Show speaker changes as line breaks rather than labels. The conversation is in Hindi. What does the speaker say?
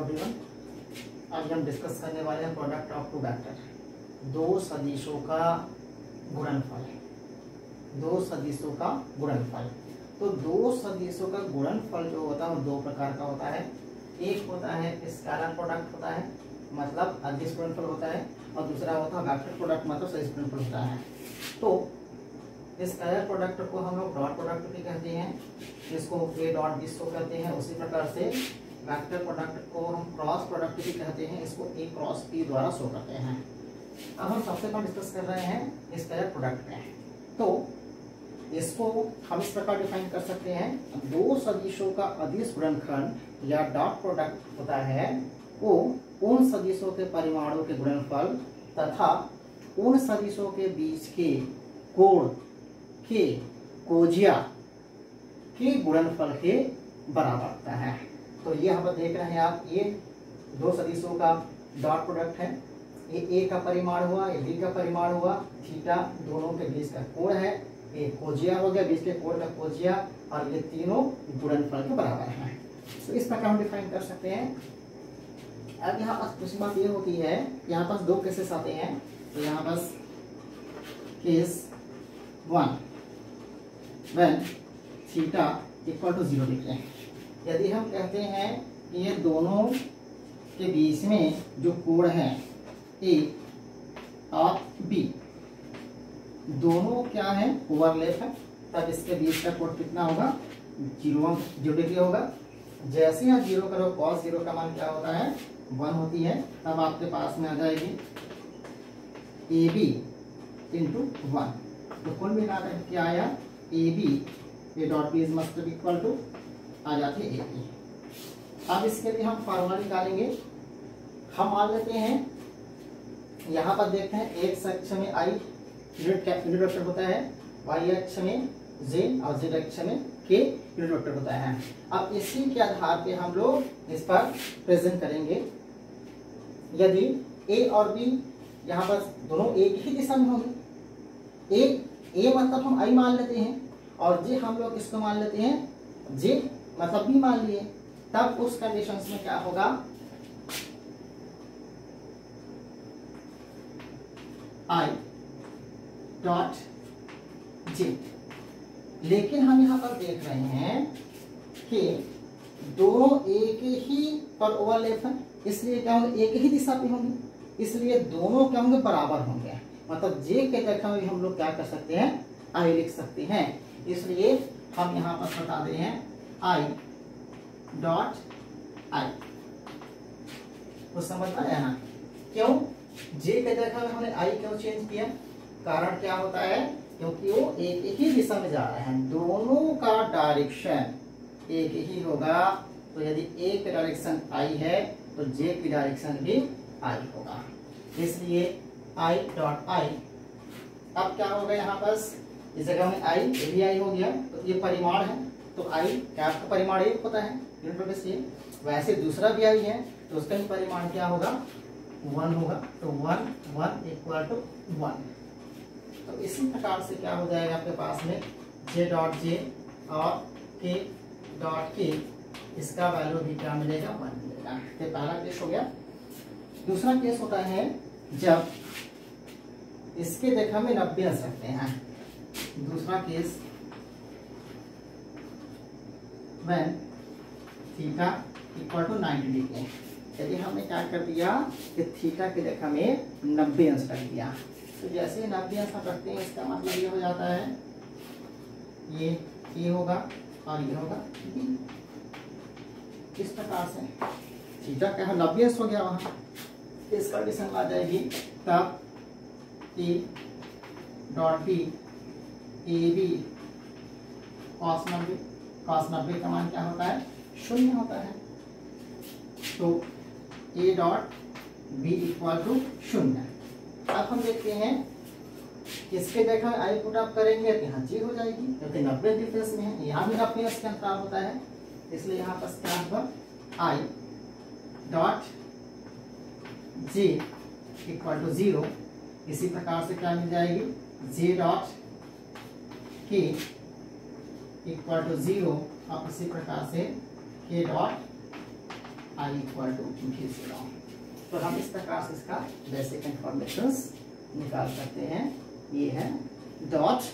एवरीवन, आज हम डिस्कस करने वाले हैं प्रोडक्ट ऑफ टू वेक्टर, दो सदिशों का गुणनफल। दो सदिशों का गुणनफल। तो दो सदिशों का गुणनफल जो होता है वो दो प्रकार का होता है। एक होता है स्केलर प्रोडक्ट होता है, मतलब अदिश गुणनफल होता है, और दूसरा होता है वेक्टर प्रोडक्ट, मतलब सदिश गुणनफल होता है। तो स्केलर प्रोडक्ट को हम लोग डॉट प्रोडक्ट भी कहते हैं, जिसको ए डॉट बी शो कहते हैं। उसी प्रकार से वेक्टर प्रोडक्ट को हम क्रॉस प्रोडक्ट भी कहते हैं, इसको ए क्रॉस बी द्वारा शो करते हैं। अब हम सबसे पहले डिस्कस कर रहे हैं स्केलर प्रोडक्ट में। तो इसको हम इस प्रकार डिफाइन कर सकते हैं, दो सदिशों का अदिश गुणनफल या डॉट प्रोडक्ट होता है वो उन सदिशों के परिमाणों के गुणनफल तथा उन सदिशों के बीच के कोण के कोजिया के गुणनफल के बराबर होता है। तो ये हम देख रहे हैं आप, ये दो सदिशों का डॉट प्रोडक्ट है। ये ए का परिमाण हुआ, ये बी का परिमाण हुआ, थीटा दोनों के बीच का कोण है, ये कोजिया हो गया, बीच के कोण का कोजिया, और ये तीनों गुणनफल के बराबर हैं। तो इस प्रकार हम डिफाइन कर सकते हैं। अब यहाँ पास कुछ बात ये होती है, यहाँ पास दो केसेस आते हैं। तो यहाँ पास case 1 when theta equal to 0 लिखते हैं। यदि हम कहते हैं कि ये दोनों के बीच में जो कोण है ए और बी, दोनों क्या है, ओवरलैप है, तब इसके बीच का कोण कितना होगा, 0 डिग्री होगा। जैसे ही आप 0 करो, cos 0 का मान क्या होता है, 1 होती है। तब आपके पास में आ जाएगी ए बी इंटू 1। तो कुल मिलाकर क्या आया, A B A dot B is must be equal to आ जाती है ए बी। अब इसके लिए हम फार्मूला निकालेंगे। हम मान लेते हैं, यहाँ पर देखते हैं एक्स अक्ष में आई यूनिट वेक्टर होता है, वाई अक्ष में जे और जेड अक्ष में के यूनिट वेक्टर होता है। अब इसी के आधार पे हम लोग इस पर प्रेजेंट करेंगे। यदि ए और बी यहाँ पर दोनों एक ही दिशा में होंगे, ए मतलब हम आई मान लेते हैं, और जे हम लोग इसको मान लेते हैं जे मतलब बी मान लिए, तब उस कंडीशंस में क्या होगा, आई डॉट जे। लेकिन हम यहाँ पर देख रहे हैं कि दोनों एक ही पर ओवरलैप है, इसलिए क्या होंगे, एक ही दिशा पे होंगे, इसलिए दोनों क्या होंगे, बराबर होंगे। मतलब जे के जगह में हम लोग क्या कर सकते हैं, आई लिख सकते हैं। इसलिए हम यहाँ पर बता दे हैं आई डॉट आई। तो समझ आया ना, क्यों जे के जगह में हमने आई क्यों चेंज किया, कारण क्या होता है, क्योंकि वो एक ही दिशा में जा रहे हैं, दोनों का डायरेक्शन एक ही होगा। तो यदि ए की डायरेक्शन आई है तो जे की डायरेक्शन भी आई होगा, इसलिए आई डॉट आई। अब क्या होगा, यहाँ बस इस जगह में आई, ये भी आई हो गया, तो ये परिमाण है, तो आई क्या आपका परिमाण एक होता है यूनिट वेक्टर से। वैसे दूसरा भी आई है, तो उसका भी परिमाण क्या होगा, 1 होगा। तो 1 इक्वल टू 1। तो इसी प्रकार से क्या हो जाएगा आपके पास में, जे डॉट जे और के डॉट के, इसका वैल्यू भी क्या मिलेगा, 1 मिलेगा। तो पहला केस हो गया। दूसरा केस होता है जब इसके जगह में 90 अंश रखते हैं। दूसरा case when theta equal to 90 degree. यदि हमने क्या कर दिया कि थीटा के जगह में 90 अंश रख दिया, तो जैसे 90 अंश हम रखते हैं, इसका मतलब ये हो जाता है, ये होगा और ये होगा बी। इस प्रकार से थीटा का 90 अंश हो गया, वहाँ इस कंडीशन आ जाएगी, तब A dot B A B cos 90 का मान क्या होता है, 0 होता है। तो A dot B equal to 0। अब हम देखते हैं इसके जगह आई पुट अप करेंगे तो यहाँ जे हो जाएगी, क्योंकि 90 डिफरेंस में है, यहाँ भी 90 के अंतराल होता है, इसलिए यहाँ पर क्या होगा, I dot J equal to 0। इसी प्रकार से क्या मिल जाएगी, J dot K equal to 0, और इसी प्रकार से के dot I equal to V0। तो हम इस प्रकार से इसका बेसिक इंफॉर्मेशन निकाल सकते हैं। ये है डॉट